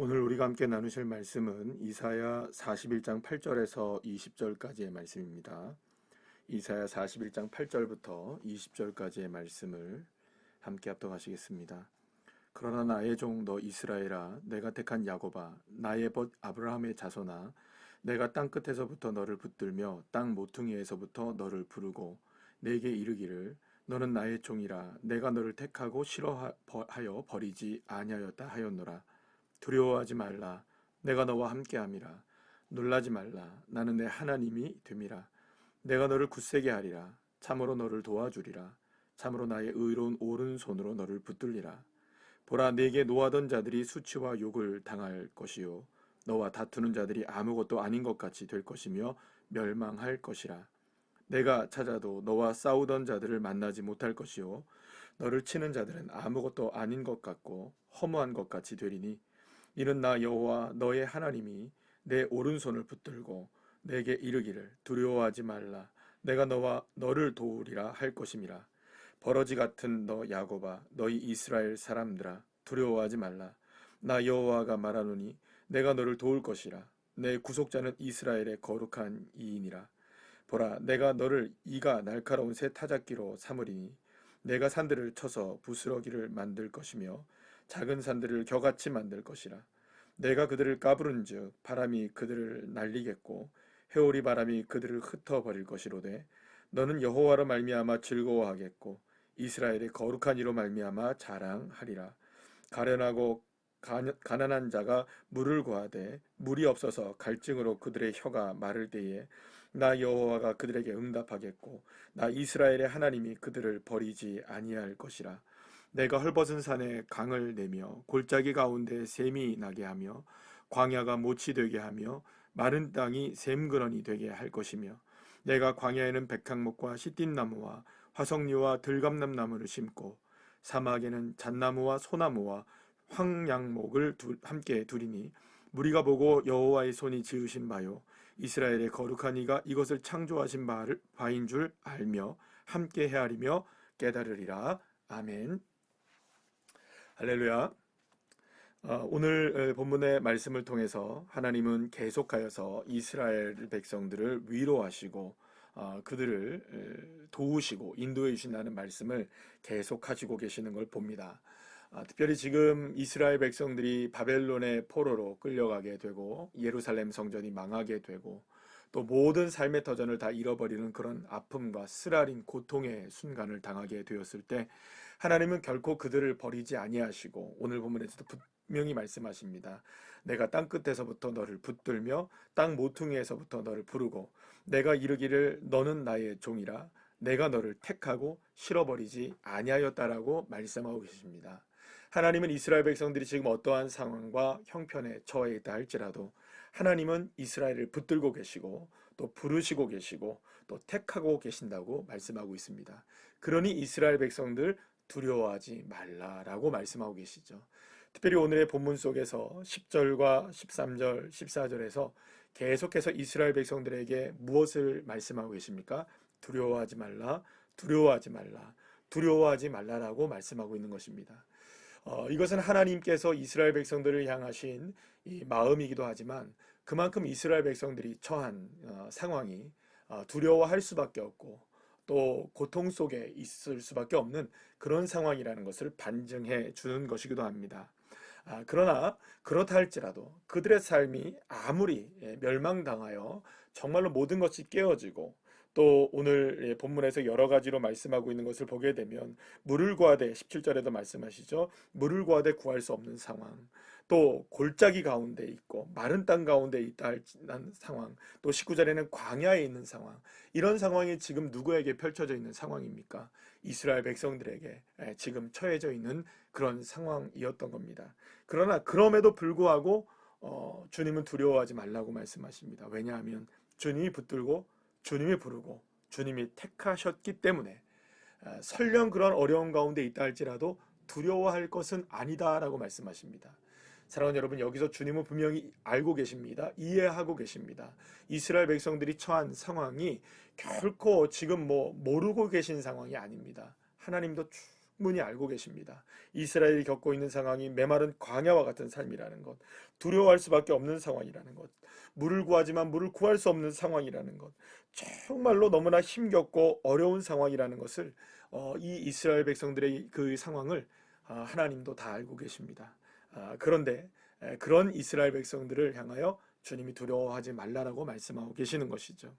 오늘 우리가 함께 나누실 말씀은 이사야 41장 8절에서 20절까지의 말씀입니다. 이사야 41장 8절부터 20절까지의 말씀을 함께 합독하시겠습니다. 그러나 나의 종 너 이스라엘아, 내가 택한 야곱아, 나의 벗 아브라함의 자손아, 내가 땅 끝에서부터 너를 붙들며 땅 모퉁이에서부터 너를 부르고 내게 이르기를 너는 나의 종이라, 내가 너를 택하고 싫어하여 버리지 아니하였다 하였노라. 두려워하지 말라. 내가 너와 함께함이라. 놀라지 말라. 나는 내 하나님이 됨이라. 내가 너를 굳세게 하리라. 참으로 너를 도와주리라. 참으로 나의 의로운 오른손으로 너를 붙들리라. 보라, 네게 노하던 자들이 수치와 욕을 당할 것이요 너와 다투는 자들이 아무것도 아닌 것 같이 될 것이며 멸망할 것이라. 내가 찾아도 너와 싸우던 자들을 만나지 못할 것이요 너를 치는 자들은 아무것도 아닌 것 같고 허무한 것 같이 되리니 이는 나 여호와 너의 하나님이 내 오른손을 붙들고 내게 이르기를 두려워하지 말라. 내가 너와 너를 도우리라 할 것임이라. 버러지 같은 너 야곱아, 너희 이스라엘 사람들아, 두려워하지 말라. 나 여호와가 말하노니 내가 너를 도울 것이라. 내 구속자는 이스라엘의 거룩한 이인이라. 보라, 내가 너를 이가 날카로운 새 타작기로 삼으리니 내가 산들을 쳐서 부스러기를 만들 것이며 작은 산들을 겨같이 만들 것이라. 내가 그들을 까부른즉 바람이 그들을 날리겠고 회오리 바람이 그들을 흩어버릴 것이로되 너는 여호와로 말미암아 즐거워하겠고 이스라엘의 거룩한 이로 말미암아 자랑하리라. 가련하고 가난한 자가 물을 구하되 물이 없어서 갈증으로 그들의 혀가 마를 때에 나 여호와가 그들에게 응답하겠고 나 이스라엘의 하나님이 그들을 버리지 아니할 것이라. 내가 헐벗은 산에 강을 내며 골짜기 가운데 샘이 나게 하며 광야가 모치 되게 하며 마른 땅이 샘그런이 되게 할 것이며 내가 광야에는 백향목과 시띠나무와 화석류와 들감남나무를 심고 사막에는 잣나무와 소나무와 황양목을 함께 두리니 무리가 보고 여호와의 손이 지으신 바요 이스라엘의 거룩한 이가 이것을 창조하신 바인 줄 알며 함께 헤아리며 깨달으리라. 아멘. 할렐루야. 오늘 본문의 말씀을 통해서 하나님은 계속하여서 이스라엘 백성들을 위로하시고 그들을 도우시고 인도해 주신다는 말씀을 계속 하시고 계시는 걸 봅니다. 특별히 지금 이스라엘 백성들이 바벨론의 포로로 끌려가게 되고 예루살렘 성전이 망하게 되고 또 모든 삶의 터전을 다 잃어버리는 그런 아픔과 쓰라린 고통의 순간을 당하게 되었을 때 하나님은 결코 그들을 버리지 아니하시고 오늘 본문에서도 분명히 말씀하십니다. 내가 땅 끝에서부터 너를 붙들며 땅 모퉁이에서부터 너를 부르고 내가 이르기를 너는 나의 종이라 내가 너를 택하고 실어버리지 아니하였다라고 말씀하고 계십니다. 하나님은 이스라엘 백성들이 지금 어떠한 상황과 형편에 처해 있다 할지라도 하나님은 이스라엘을 붙들고 계시고 또 부르시고 계시고 또 택하고 계신다고 말씀하고 있습니다. 그러니 이스라엘 백성들 두려워하지 말라라고 말씀하고 계시죠. 특별히 오늘의 본문 속에서 10절과 13절, 14절에서 계속해서 이스라엘 백성들에게 무엇을 말씀하고 계십니까? 두려워하지 말라, 두려워하지 말라, 두려워하지 말라라고 말씀하고 있는 것입니다. 이것은 하나님께서 이스라엘 백성들을 향하신 이 마음이기도 하지만 그만큼 이스라엘 백성들이 처한 상황이 두려워할 수밖에 없고 또 고통 속에 있을 수밖에 없는 그런 상황이라는 것을 반증해 주는 것이기도 합니다. 그러나 그렇다 할지라도 그들의 삶이 아무리 멸망당하여 정말로 모든 것이 깨어지고 또 오늘 본문에서 여러 가지로 말씀하고 있는 것을 보게 되면 물을 구하되 17절에도 말씀하시죠. 물을 구하되 구할 수 없는 상황, 또 골짜기 가운데 있고 마른 땅 가운데 있다 한 상황, 또 19절에는 광야에 있는 상황, 이런 상황이 지금 누구에게 펼쳐져 있는 상황입니까? 이스라엘 백성들에게 지금 처해져 있는 그런 상황이었던 겁니다. 그러나 그럼에도 불구하고 주님은 두려워하지 말라고 말씀하십니다. 왜냐하면 주님이 붙들고 주님이 부르고 주님이 택하셨기 때문에 설령 그런 어려운 가운데 있다 할지라도 두려워할 것은 아니다라고 말씀하십니다. 사랑하는 여러분, 여기서 주님은 분명히 알고 계십니다. 이해하고 계십니다. 이스라엘 백성들이 처한 상황이 결코 지금 모르고 계신 상황이 아닙니다. 하나님도 충분히 알고 계십니다. 이스라엘이 겪고 있는 상황이 메마른 광야와 같은 삶이라는 것, 두려워할 수밖에 없는 상황이라는 것, 물을 구하지만 물을 구할 수 없는 상황이라는 것, 정말로 너무나 힘겹고 어려운 상황이라는 것을 이 이스라엘 백성들의 그 상황을 하나님도 다 알고 계십니다. 그런데 그런 이스라엘 백성들을 향하여 주님이 두려워하지 말라라고 말씀하고 계시는 것이죠.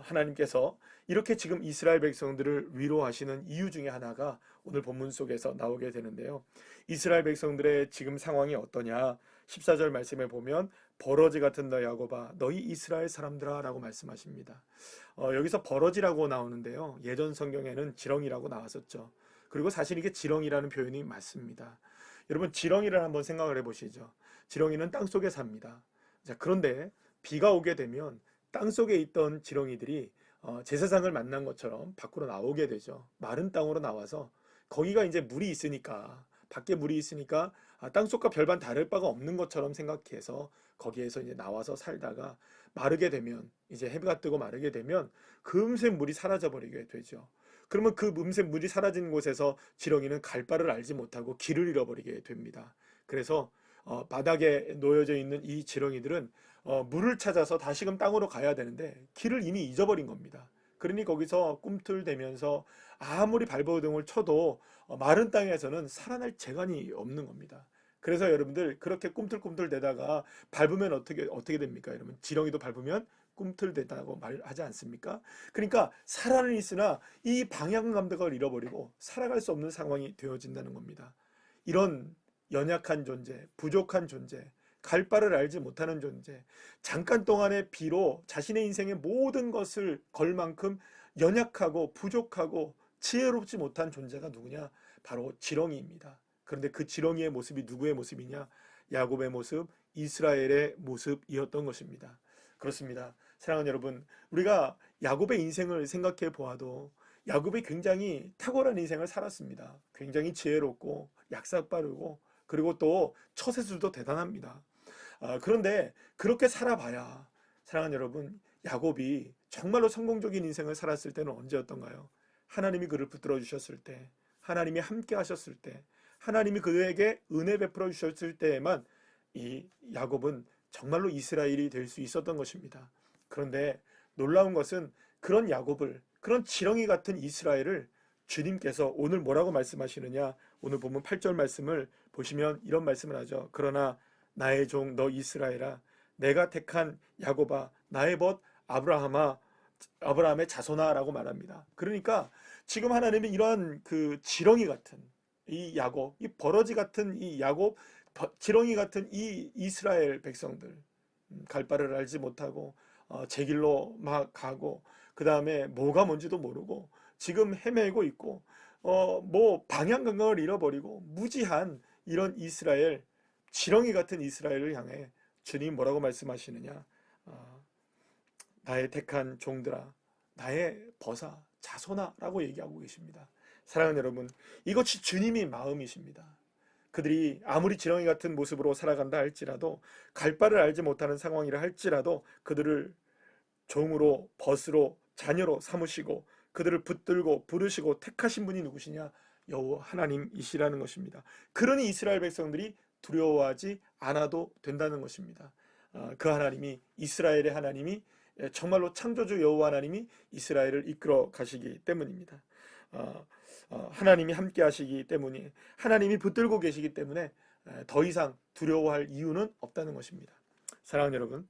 하나님께서 이렇게 지금 이스라엘 백성들을 위로하시는 이유 중에 하나가 오늘 본문 속에서 나오게 되는데요. 이스라엘 백성들의 지금 상황이 어떠냐? 14절 말씀에 보면 버러지 같은 너 야곱아 너희 이스라엘 사람들아 라고 말씀하십니다. 여기서 버러지라고 나오는데요. 예전 성경에는 지렁이라고 나왔었죠. 그리고 사실 이게 지렁이라는 표현이 맞습니다. 여러분 지렁이를 한번 생각을 해보시죠. 지렁이는 땅속에 삽니다. 자, 그런데 비가 오게 되면 땅속에 있던 지렁이들이 제사장을 만난 것처럼 밖으로 나오게 되죠. 마른 땅으로 나와서 거기가 이제 물이 있으니까 밖에 물이 있으니까 땅속과 별반 다를 바가 없는 것처럼 생각해서 거기에서 이제 나와서 살다가 마르게 되면 이제 해가 뜨고 마르게 되면 금세 물이 사라져 버리게 되죠. 그러면 그 금세 물이 사라진 곳에서 지렁이는 갈 바를 알지 못하고 길을 잃어버리게 됩니다. 그래서 바닥에 놓여져 있는 이 지렁이들은 물을 찾아서 다시금 땅으로 가야 되는데 길을 이미 잊어버린 겁니다. 그러니 거기서 꿈틀대면서 아무리 발버둥을 쳐도 마른 땅에서는 살아날 재간이 없는 겁니다. 그래서 여러분들 그렇게 꿈틀꿈틀대다가 밟으면 어떻게 됩니까? 여러분 지렁이도 밟으면 꿈틀대다고 말하지 않습니까? 그러니까 살아는 있으나 이 방향 감각을 잃어버리고 살아갈 수 없는 상황이 되어진다는 겁니다. 이런 연약한 존재, 부족한 존재, 갈 바를 알지 못하는 존재, 잠깐 동안의 비로 자신의 인생의 모든 것을 걸 만큼 연약하고 부족하고 지혜롭지 못한 존재가 누구냐? 바로 지렁이입니다. 그런데 그 지렁이의 모습이 누구의 모습이냐? 야곱의 모습, 이스라엘의 모습이었던 것입니다. 그렇습니다. 사랑하는 여러분, 우리가 야곱의 인생을 생각해 보아도 야곱이 굉장히 탁월한 인생을 살았습니다. 굉장히 지혜롭고 약삭빠르고 그리고 또 처세술도 대단합니다. 그런데 그렇게 살아봐야 사랑하는 여러분, 야곱이 정말로 성공적인 인생을 살았을 때는 언제였던가요? 하나님이 그를 붙들어 주셨을 때, 하나님이 함께 하셨을 때, 하나님이 그에게 은혜 베풀어 주셨을 때에만 이 야곱은 정말로 이스라엘이 될 수 있었던 것입니다. 그런데 놀라운 것은 그런 야곱을, 그런 지렁이 같은 이스라엘을 주님께서 오늘 뭐라고 말씀하시느냐? 오늘 보면 8절 말씀을 보시면 이런 말씀을 하죠. 그러나 나의 종 너 이스라엘아, 내가 택한 야곱아, 나의 벗 아브라함의 자손아라고 말합니다. 그러니까 지금 하나님이 이러한 그 지렁이 같은 이 야곱, 이 버러지 같은 이 야곱, 지렁이 같은 이 이스라엘 백성들, 갈 바를 알지 못하고 제 길로 막 가고 그 다음에 뭐가 뭔지도 모르고 지금 헤매고 있고 뭐 방향 감각을 잃어버리고 무지한 이런 이스라엘, 지렁이 같은 이스라엘을 향해 주님 뭐라고 말씀하시느냐? 나의 택한 종들아, 나의 벗아, 자손아라고 얘기하고 계십니다. 사랑하는 여러분, 이것이 주님의 마음이십니다. 그들이 아무리 지렁이 같은 모습으로 살아간다 할지라도, 갈 바를 알지 못하는 상황이라 할지라도 그들을 종으로, 벗으로, 자녀로 삼으시고 그들을 붙들고 부르시고 택하신 분이 누구시냐? 여호와 하나님이시라는 것입니다. 그러니 이스라엘 백성들이 두려워하지 않아도 된다는 것입니다. 그 하나님이, 이스라엘의 하나님이, 정말로 창조주 여호와 하나님이 이스라엘을 이끌어 가시기 때문입니다. 하나님이 함께 하시기 때문에, 하나님이 붙들고 계시기 때문에 더 이상 두려워할 이유는 없다는 것입니다. 사랑하는 여러분,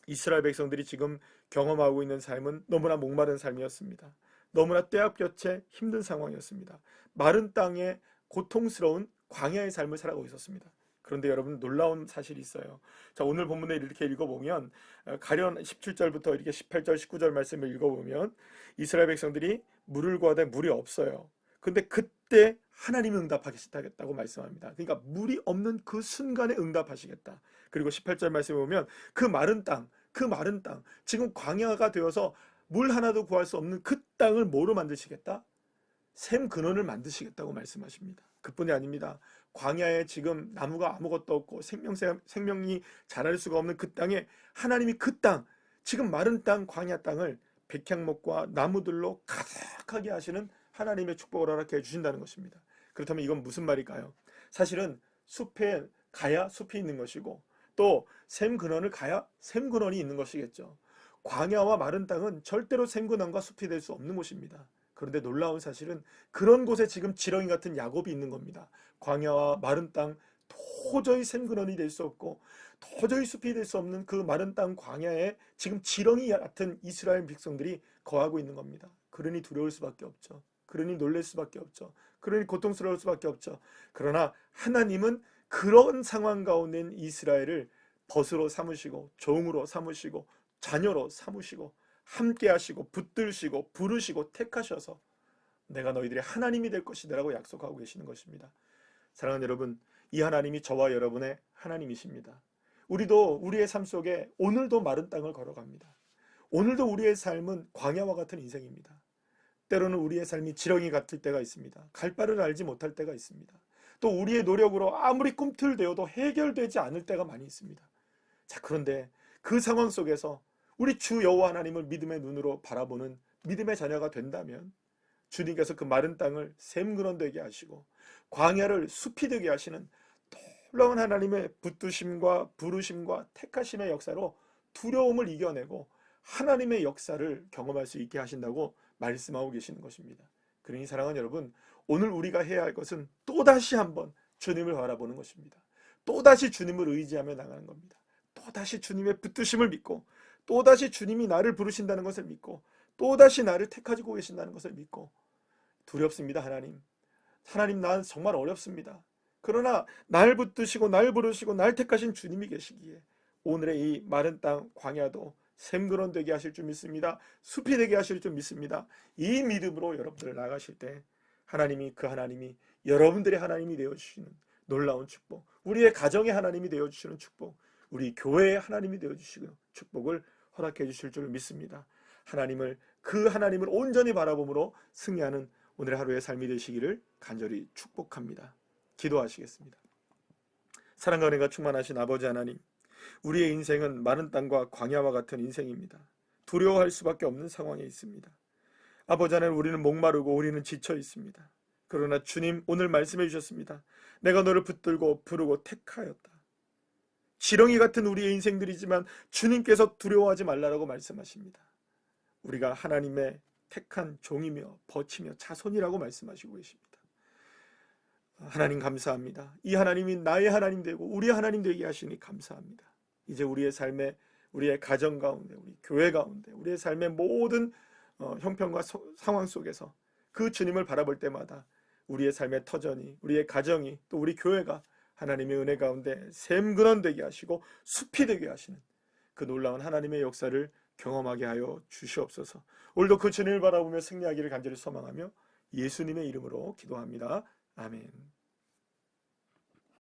이스라엘 백성들이 지금 경험하고 있는 삶은 너무나 목마른 삶이었습니다. 너무나 떼약볕에 힘든 상황이었습니다. 마른 땅에 고통스러운 광야의 삶을 살아가고 있었습니다. 그런데 여러분, 놀라운 사실이 있어요. 자, 오늘 본문을 이렇게 읽어보면, 가련 17절부터 이렇게 18절 19절 말씀을 읽어보면 이스라엘 백성들이 물을 구하되 물이 없어요. 근데 그때 하나님이 응답하시겠다고 말씀합니다. 그러니까 물이 없는 그 순간에 응답하시겠다. 그리고 18절 말씀에 보면 그 마른 땅, 지금 광야가 되어서 물 하나도 구할 수 없는 그 땅을 뭐로 만드시겠다? 샘 근원을 만드시겠다고 말씀하십니다. 그뿐이 아닙니다. 광야에 지금 나무가 아무것도 없고 생명이 자랄 수가 없는 그 땅에 하나님이 그 땅, 지금 마른 땅, 광야 땅을 백향목과 나무들로 가득하게 하시는 하나님의 축복을 허락해 주신다는 것입니다. 그렇다면 이건 무슨 말일까요? 사실은 숲에 가야 숲이 있는 것이고 또 샘 근원을 가야 샘 근원이 있는 것이겠죠. 광야와 마른 땅은 절대로 샘 근원과 숲이 될 수 없는 곳입니다. 그런데 놀라운 사실은 그런 곳에 지금 지렁이 같은 야곱이 있는 겁니다. 광야와 마른 땅, 도저히 샘 근원이 될 수 없고 도저히 숲이 될 수 없는 그 마른 땅 광야에 지금 지렁이 같은 이스라엘 백성들이 거하고 있는 겁니다. 그러니 두려울 수밖에 없죠. 그러니 놀랄 수밖에 없죠. 그러니 고통스러울 수밖에 없죠. 그러나 하나님은 그런 상황 가운데 있는 이스라엘을 벗으로 삼으시고 종으로 삼으시고 자녀로 삼으시고 함께 하시고 붙들시고 부르시고 택하셔서 내가 너희들의 하나님이 될 것이다 라고 약속하고 계시는 것입니다. 사랑하는 여러분, 이 하나님이 저와 여러분의 하나님이십니다. 우리도 우리의 삶 속에 오늘도 마른 땅을 걸어갑니다. 오늘도 우리의 삶은 광야와 같은 인생입니다. 때로는 우리의 삶이 지렁이 같을 때가 있습니다. 갈 바를 알지 못할 때가 있습니다. 또 우리의 노력으로 아무리 꿈틀대어도 해결되지 않을 때가 많이 있습니다. 자, 그런데 그 상황 속에서 우리 주 여호와 하나님을 믿음의 눈으로 바라보는 믿음의 자녀가 된다면 주님께서 그 마른 땅을 샘근원 되게 하시고 광야를 숲이 되게 하시는 놀라운 하나님의 붙드심과 부르심과 택하심의 역사로 두려움을 이겨내고 하나님의 역사를 경험할 수 있게 하신다고 말씀하고 계시는 것입니다. 그러니 사랑하는 여러분, 오늘 우리가 해야 할 것은 또다시 한번 주님을 바라보는 것입니다. 또다시 주님을 의지하며 나가는 겁니다. 또다시 주님의 붙드심을 믿고 또다시 주님이 나를 부르신다는 것을 믿고 또다시 나를 택하시고 계신다는 것을 믿고 두렵습니다. 하나님 난 정말 어렵습니다. 그러나 날 붙드시고 날 부르시고 날 택하신 주님이 계시기에 오늘의 이 마른 땅 광야도 샘근원 되게 하실 줄 믿습니다. 숲이 되게 하실 줄 믿습니다. 이 믿음으로 여러분들 나가실 때 하나님이 그 하나님이 여러분들의 하나님이 되어주시는 놀라운 축복, 우리의 가정의 하나님이 되어주시는 축복, 우리 교회의 하나님이 되어주시는 축복을 허락해 주실 줄 믿습니다. 그 하나님을 온전히 바라봄으로 승리하는 오늘 하루의 삶이 되시기를 간절히 축복합니다. 기도하시겠습니다. 사랑과 은혜가 충만하신 아버지 하나님, 우리의 인생은 마른 땅과 광야와 같은 인생입니다. 두려워할 수밖에 없는 상황에 있습니다. 아버지 하나님, 우리는 목마르고 우리는 지쳐 있습니다. 그러나 주님 오늘 말씀해 주셨습니다. 내가 너를 붙들고 부르고 택하였다. 지렁이 같은 우리의 인생들이지만 주님께서 두려워하지 말라라고 말씀하십니다. 우리가 하나님의 택한 종이며 버치며 자손이라고 말씀하시고 계십니다. 하나님 감사합니다. 이 하나님이 나의 하나님 되고 우리 하나님 되게 하시니 감사합니다. 이제 우리의 삶에, 우리의 가정 가운데, 우리 교회 가운데, 우리의 삶의 모든 형편과 상황 속에서 그 주님을 바라볼 때마다 우리의 삶의 터전이, 우리의 가정이, 또 우리 교회가 하나님의 은혜 가운데 샘근원 되게 하시고 숲이 되게 하시는 그 놀라운 하나님의 역사를 경험하게 하여 주시옵소서. 오늘도 그 주님을 바라보며 승리하기를 간절히 소망하며 예수님의 이름으로 기도합니다. 아멘.